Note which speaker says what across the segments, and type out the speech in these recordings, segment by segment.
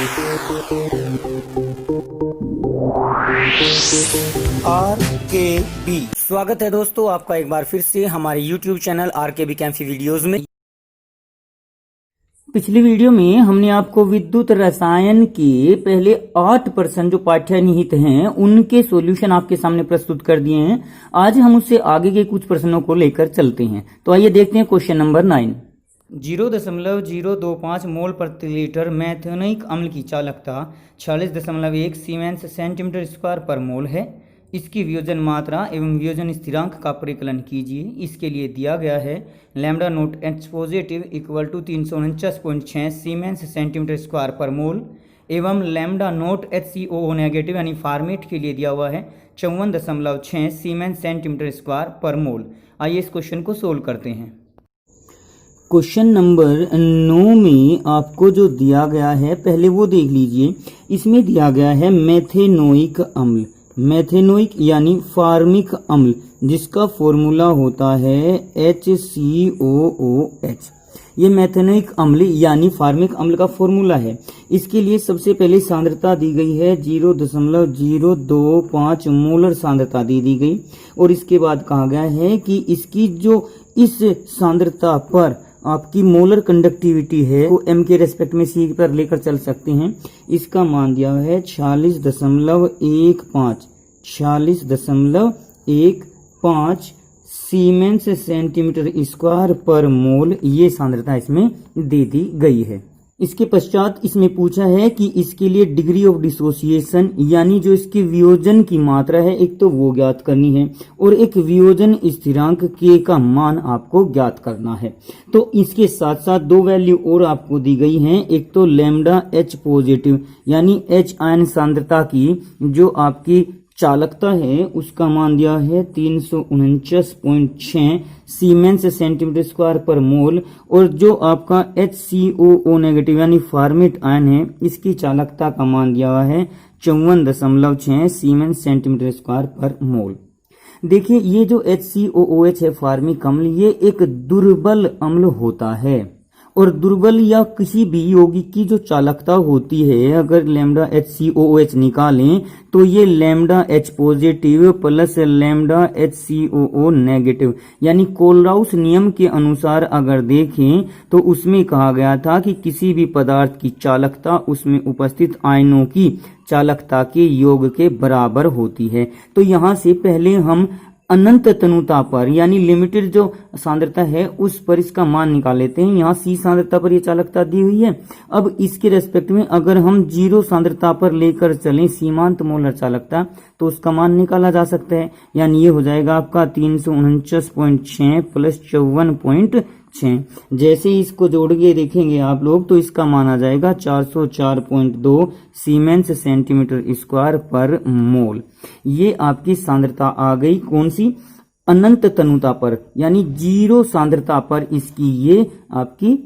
Speaker 1: RKB स्वागत है दोस्तों आपका एक बार फिर से हमारे YouTube चैनल RKB कैंफी वीडियोस में। पिछली वीडियो में हमने आपको विद्युत रसायन के पहले 8% जो पाठ्य निहित हैं उनके सॉल्यूशन आपके सामने प्रस्तुत कर दिए हैं। आज हम उससे आगे के कुछ प्रश्नों को लेकर चलते हैं। तो आइए देखते हैं क्वेश्चन नंबर 9। 0.025 मोल प्रति लीटर मैथेनोइक अम्ल की चालकता 46.1 सीमेंस सेंटीमीटर स्क्वायर पर मोल है। इसकी वियोजन मात्रा एवं वियोजन स्थिरांक का परिकलन कीजिए। इसके लिए दिया गया है lambda naught H positive equal to 349.6 siemens centimetre square पर मोल एवं लैम्डा नोट HCOO नेगेटिव यानी फॉर्मेट के लिए दिया हुआ है 54.6 सीमेंस सेंटीमीटर स्क्वायर पर मोल। आइए इस क्वेश्चन को सोल्व करते हैं। क्वेश्चन नंबर 9 में आपको जो दिया गया है पहले वो देख लीजिए। इसमें दिया गया है मैथेनोइक अम्ल, मैथेनोइक यानी फार्मिक अम्ल जिसका फॉर्मूला होता है HCOOH। ये मैथेनोइक अम्ल यानी फार्मिक अम्ल का फॉर्मूला है। इसके लिए सबसे पहले सांद्रता दी गई है 0.025 मोलर सांद्रता दी गई और इसके बाद कहा गया है कि इसकी जो इस सांद्रता पर आपकी मोलर कंडक्टिविटी है वो m के रेस्पेक्ट में c पर लेकर चल सकते हैं। इसका मान दिया है 46.15 सीमेंस सेंटीमीटर स्क्वायर पर मोल ये सांद्रता इसमें दे दी गई है। इसके पश्चात इसमें पूछा है कि इसके लिए डिग्री ऑफ डिसोसिएशन यानी जो इसके वियोजन की मात्रा है एक तो वो ज्ञात करनी है और एक वियोजन स्थिरांक k का मान आपको ज्ञात करना है। तो इसके साथ साथ दो वैल्यू और आपको दी गई हैं। एक तो लैम्डा H पॉजिटिव यानी H आयन सांद्रता की जो आपकी चालकता है उसका मान दिया है 349.6 सीमेंस सेंटीमीटर स्क्वायर पर मोल और जो आपका HCOO नेगेटिव यानी फॉर्मेट आयन है इसकी चालकता का मान दिया हुआ है 54.6 सीमेंस सेंटीमीटर स्क्वायर पर मोल। देखिए ये जो HCOOH है फार्मिक अम्ल ये एक दुर्बल अम्ल होता है और दुर्बल या किसी भी यौगिक की जो चालकता होती है अगर लैम्डा HCOOH निकालें तो ये lambda H positive plus lambda HCOO negative यानी कोलराउस नियम के अनुसार अगर देखें तो उसमें कहा गया था कि किसी भी पदार्थ की चालकता उसमें उपस्थित आयनों की चालकता के योग के बराबर होती है। तो यहाँ से पहले हम अनंत तनुता पर यानी लिमिटेड जो सांद्रता है उस पर इसका मान निकाल लेते हैं। यहाँ C सांद्रता पर ये चालकता दी हुई है। अब इसके रेस्पेक्ट में अगर हम 0 सांद्रता पर लेकर चलें सीमांत मोलर चालकता तो उसका मान निकाला जा सकता है। यानी ये हो जाएगा आपका 349.6 प्लस 54.6। जैसे ही इसको जोड़ के देखेंगे आप लोग तो इसका मान आ जाएगा 404.2 सीमेंस सेंटीमीटर स्क्वायर पर मोल। ये आपकी सांद्रता आ गई कौन सी? अनंत तनुता पर यानी 0 सांद्रता पर इसकी ये आपकी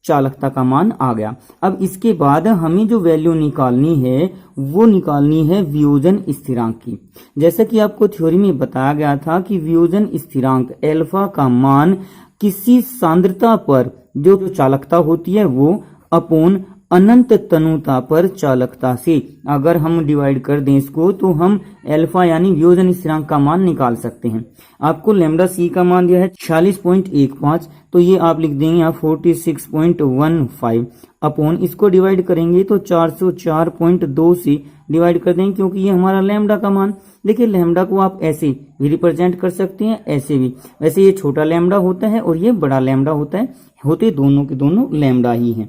Speaker 1: चालकता का मान आ गया। अब इसके बाद हमें जो वैल्यू निकालनी है वो निकालनी है वियोजन स्थिरांक की। जैसा कि आपको थ्योरी में बताया गया था कि वियोजन स्थिरांक अल्फा का मान किसी सांद्रता पर जो चालकता होती है वो अपोन अनंत तनुता पर चालकता से अगर हम डिवाइड कर दें इसको तो हम अल्फा यानी वियोजन स्थिरांक का मान निकाल सकते हैं। आपको लैम्डा C का मान दिया है 46.15 तो ये आप लिख देंगे यहाँ 46.15 अपॉन इसको डिवाइड करेंगे तो 404.2 से डिवाइड कर देंगे क्योंकि ये हमारा लैम्डा का मान। देखिए लैम्डा को आप ऐसे भी रिप्रेजेंट कर सकते हैं ऐसे भी। वैसे ये छोटा लैम्डा होता है और ये बड़ा लैम्डा होता है, होते दोनों के दोनों लैम्डा ही हैं।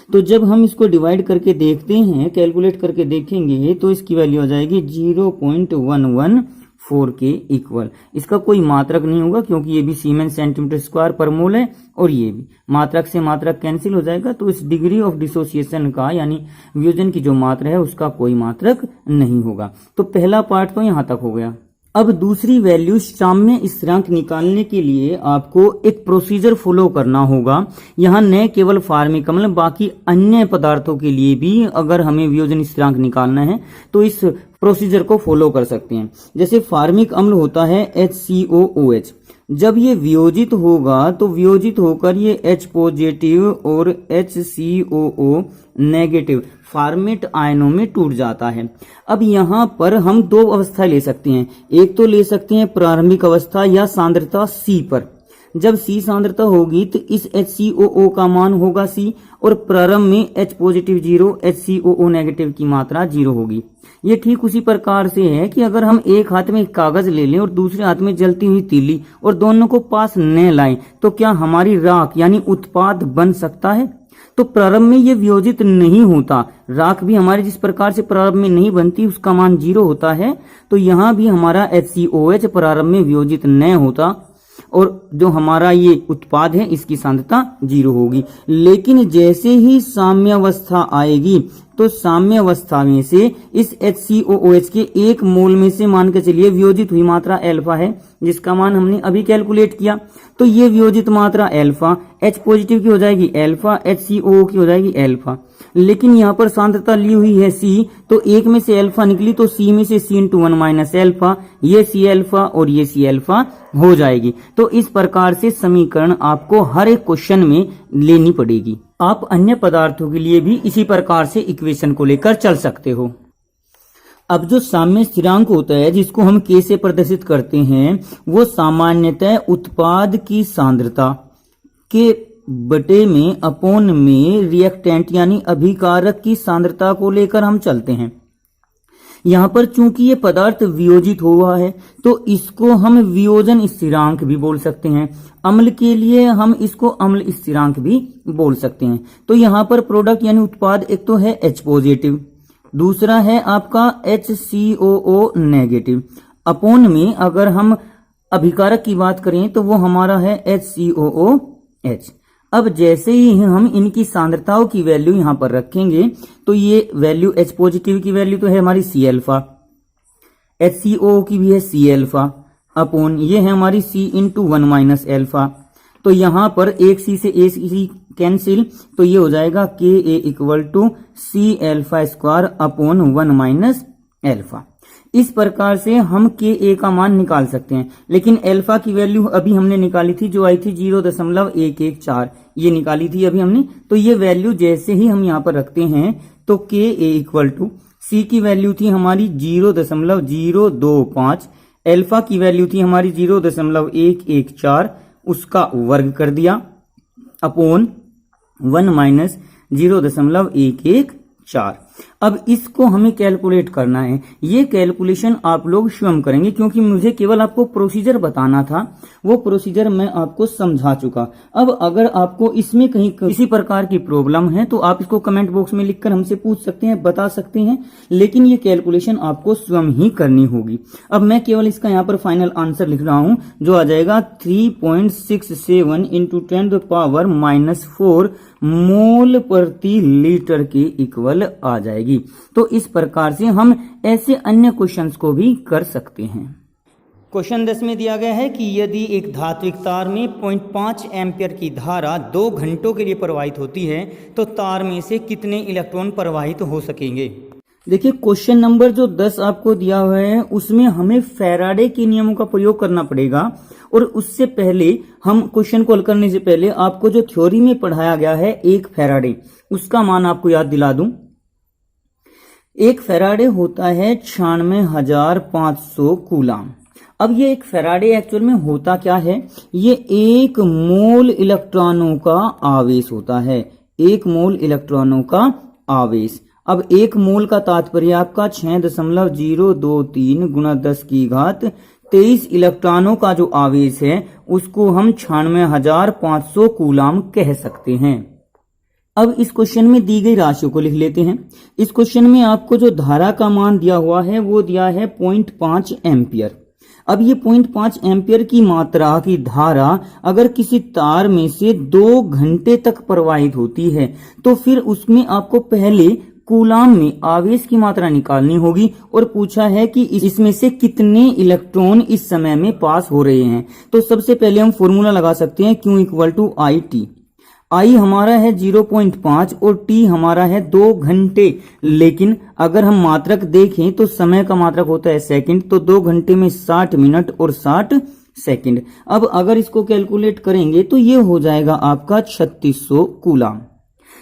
Speaker 1: तो जब हम इसको डिवाइड करके देखते हैं कैलकुलेट करके देखेंगे तो इसकी वैल्यू आ जाएगी 0.114 के इक्वल। इसका कोई मात्रक नहीं होगा क्योंकि ये भी सीमेंस सेंटीमीटर स्क्वायर पर मोल है और ये भी मात्रक से मात्रक कैंसिल हो जाएगा। तो इस डिग्री ऑफ डिसोसिएशन का यानी वियोजन की जो मात्रा है उसका कोई मात्रक नहीं होगा। तो पहला पार्ट तो यहाँ तक हो गया। अब दूसरी वैल्यू साम्य स्थिरांक निकालने के लिए आपको एक प्रोसीजर फॉलो करना होगा। यहाँ न केवल फार्मिक अम्ल बाकी अन्य पदार्थों के लिए भी अगर हमें वियोजन स्थिरांक निकालना है तो इस प्रोसीजर को फॉलो कर सकते हैं। जैसे फार्मिक अम्ल होता है HCOOH जब ये वियोजित होगा तो वियोजित होकर ये H पॉजिटिव और HCOO नेगेटिव फॉर्मेट आयनों में टूट जाता है। अब यहाँ पर हम दो अवस्था ले सकते हैं, एक तो ले सकते हैं प्रारंभिक अवस्था या सांद्रता C पर। जब C सांद्रता होगी तो इस HCOO का मान होगा C और प्रारंभ में H पॉजिटिव 0 HCOO नेगेटिव की मात्रा 0 होगी। ये ठीक उसी प्रकार से है कि अगर हम एक हाथ में कागज ले लें और दूसरे हाथ में जलती हुई तीली और दोनों को पास न लाएं तो क्या हमारी राख यानी उत्पाद बन सकता है? तो प्रारंभ में ये वियोजित नहीं होता, राख भी हमारी जिस प्रकार से प्रारंभ में नहीं बनती उसका मान 0 होता है, तो यहाँ भी हमारा HCOH प्रारंभ में वियोजित न होता और जो हमारा ये उत्पाद है इसकी सांद्रता 0 होगी। लेकिन जैसे ही साम्यावस्था आएगी तो साम्यावस्था में से इस HCOOH के 1 मोल में से मान के चलिए वियोजित हुई मात्रा अल्फा है जिसका मान हमने अभी कैलकुलेट किया, तो ये वियोजित मात्रा अल्फा H पॉजिटिव की हो जाएगी अल्फा, HCOO की हो जाएगी अल्फा। लेकिन यहाँ पर सांद्रता ली हुई है C, तो एक में से अल्फा निकली तो C में से C/1 माइनस अल्फा, ये C अल्फा और ये C अल्फा हो जाएगी। तो इस प्रकार से समीकरण आपको हर एक क्वेश्चन में लेनी पड़ेगी। आप अन्य पदार्थों के लिए भी इसी प्रकार से इक्वेशन को लेकर चल सकते हो। अब जो साम्य स्थिरांक होता है जिसको हम K से प्रदर्शित करते हैं वो सामान्यतः उत्पाद की सांद्रता के बटे में अपॉन में रिएक्टेंट यानी अभिकारक की सांद्रता को लेकर हम चलते हैं। यहाँ पर चूंकि ये पदार्थ वियोजित हुआ है तो इसको हम वियोजन स्थिरांक भी बोल सकते हैं। अम्ल के लिए हम इसको अम्ल स्थिरांक भी बोल सकते हैं। तो यहाँ पर प्रोडक्ट यानी उत्पाद एक तो है H पॉजिटिव, दूसरा है आपका HCOO नेगेटिव, अपॉन में अगर हम अभिकारक की बात करें तो वो हमारा है HCOOH। अब जैसे ही हम इनकी सांद्रताओं की वैल्यू यहाँ पर रखेंगे तो ये वैल्यू H पॉजिटिव की वैल्यू तो है हमारी C अल्फा, HCOO की भी है C अल्फा, अपॉन ये है हमारी C/1 माइनस अल्फा। तो यहाँ पर एक C से एक C कैंसिल, तो ये हो जाएगा Ka equal to C alpha square upon 1 minus alpha. इस प्रकार से हम Ka का मान निकाल सकते हैं। लेकिन अल्फा की वैल्यू अभी हमने निकाली थी जो आई थी 0.114, ये निकाली थी अभी हमने। तो ये वैल्यू जैसे ही हम यहाँ पर रखते हैं तो Ka इक्वल टू C की वैल्यू थी हमारी 0.025, अल्फा की वैल्यू थी हमारी 0.114, उसका वर्ग कर दिया अपॉन 1 माइनस 0.114। अब इसको हमें कैलकुलेट करना है। ये कैलकुलेशन आप लोग स्वयं करेंगे क्योंकि मुझे केवल आपको प्रोसीजर बताना था, वो प्रोसीजर मैं आपको समझा चुका। अब अगर आपको इसमें कहीं किसी प्रकार की प्रॉब्लम है तो आप इसको कमेंट बॉक्स में लिखकर हमसे पूछ सकते हैं, बता सकते हैं, लेकिन ये कैलकुलेशन आपको स्वयं ही करनी होगी। अब मैं केवल इसका यहाँ पर फाइनल आंसर लिख रहा हूं जो आ जाएगा 3.67 इंटू 10⁻⁻4 मोल प्रति लीटर के इक्वल आ जाएगी। तो इस प्रकार से हम ऐसे अन्य क्वेश्चंस को भी कर सकते हैं। क्वेश्चन 10 में दिया गया है कि यदि एक धात्विक तार में 0.5 एम्पियर की धारा 2 घंटों के लिए प्रवाहित होती है तो तार में से कितने इलेक्ट्रॉन प्रवाहित हो सकेंगे। देखिए क्वेश्चन नंबर जो 10 आपको दिया हुआ है उसमें हमें फैराडे के नियमों का प्रयोग करना पड़ेगा। और उससे पहले हम क्वेश्चन को हल करने से पहले आपको जो थ्योरी में पढ़ाया गया है 1 फैराडे, उसका मान आपको याद दिला दूं। 1 फैराडे होता है 96,500 कूलाम। अब ये 1 फैराडे एक्चुअल में होता क्या है, ये 1 मोल इलेक्ट्रॉनों का आवेश होता है, 1 मोल इलेक्ट्रॉनों का आवेश। अब 1 मोल का तात्पर्य आपका 6.023 गुणा 10 की घात 23 इलेक्ट्रॉनों का जो आवेश है उसको हम 96,500 कूलाम कह सकते हैं। अब इस क्वेश्चन में दी गई राशियों को लिख लेते हैं। इस क्वेश्चन में आपको जो धारा का मान दिया हुआ है वो दिया है 0.5 एम्पियर। अब ये 0.5 एम्पियर की मात्रा की धारा अगर किसी तार में से 2 घंटे तक प्रवाहित होती है तो फिर उसमें आपको पहले कूलाम में आवेश की मात्रा निकालनी होगी और पूछा है कि इसमें से कितने इलेक्ट्रॉन इस समय में पास हो रहे हैं। तो सबसे पहले हम फॉर्मूला लगा सकते हैं Q equal to I/T। I हमारा है 0.5 और T हमारा है 2 घंटे। लेकिन अगर हम मात्रक देखें तो समय का मात्रक होता है सेकंड, तो 2 घंटे में 60 मिनट और 60 सेकंड। अब अगर इसको कैलकुलेट करेंगे तो ये हो जाएगा आपका 3600 कूलाम।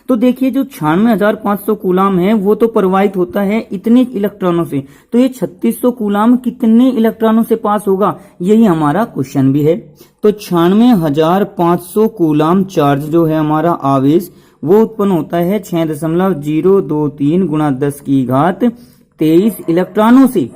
Speaker 1: तो देखिए जो 96,500 कूलाम है वो तो प्रवाहित होता है इतने इलेक्ट्रॉनों से, तो ये 3600 कूलाम कितने इलेक्ट्रॉनों से पास होगा, यही हमारा क्वेश्चन भी है। तो 96,500 कूलाम चार्ज जो है हमारा आवेश वो उत्पन्न होता है 6.023 गुणा 10 की घात 23 इलेक्ट्रॉनों से।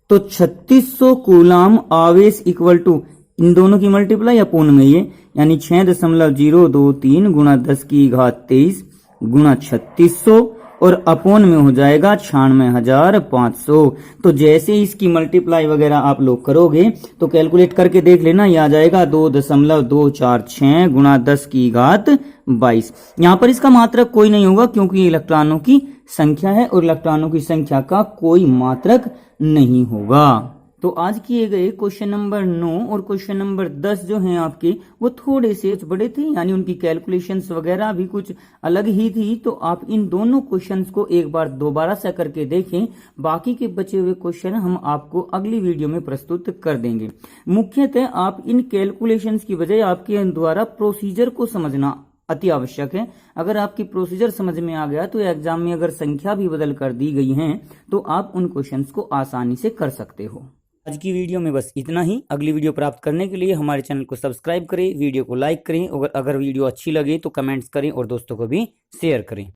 Speaker 1: तो 3600 कूलाम आवेश इक्वल टू इन दोनों की मल्टीप्लाई अपोन में ये, यानी 6.023 गुणा 10 की घात 23 गुणा 3600 और अपोन में हो जाएगा 96,500। तो जैसे इसकी मल्टीप्लाई वगैरह आप लोग करोगे तो कैलकुलेट करके देख लेना, ये आ जाएगा 2.246 गुणा 10 की घात 22। यहाँ पर इसका मात्रक कोई नहीं होगा क्योंकि इलेक्ट्रॉनों की संख्या है और इलेक्ट्रॉनों की संख्या का कोई मात्रक नहीं होगा। तो आज किए गए क्वेश्चन नंबर 9 और क्वेश्चन नंबर 10 जो हैं आपके वो थोड़े से बड़े थे, यानी उनकी कैलकुलेशंस वगैरह भी कुछ अलग ही थी। तो आप इन दोनों क्वेश्चंस को एक बार दोबारा से करके देखें, बाकी के बचे हुए क्वेश्चन हम आपको अगली वीडियो में प्रस्तुत कर देंगे। मुख्यतः आप इन कैलकुलेशंस की बजाय आपके द्वारा प्रोसीजर को समझना अति आवश्यक है। अगर आपकी प्रोसीजर समझ में आ गया तो एग्जाम में अगर संख्या भी बदल कर दी गई है तो आप उन क्वेश्चंस को आसानी से कर सकते हो। आज की वीडियो में बस इतना ही। अगली वीडियो प्राप्त करने के लिए हमारे चैनल को सब्सक्राइब करें, वीडियो को लाइक करें और अगर वीडियो अच्छी लगे तो कमेंट्स करें और दोस्तों को भी शेयर करें।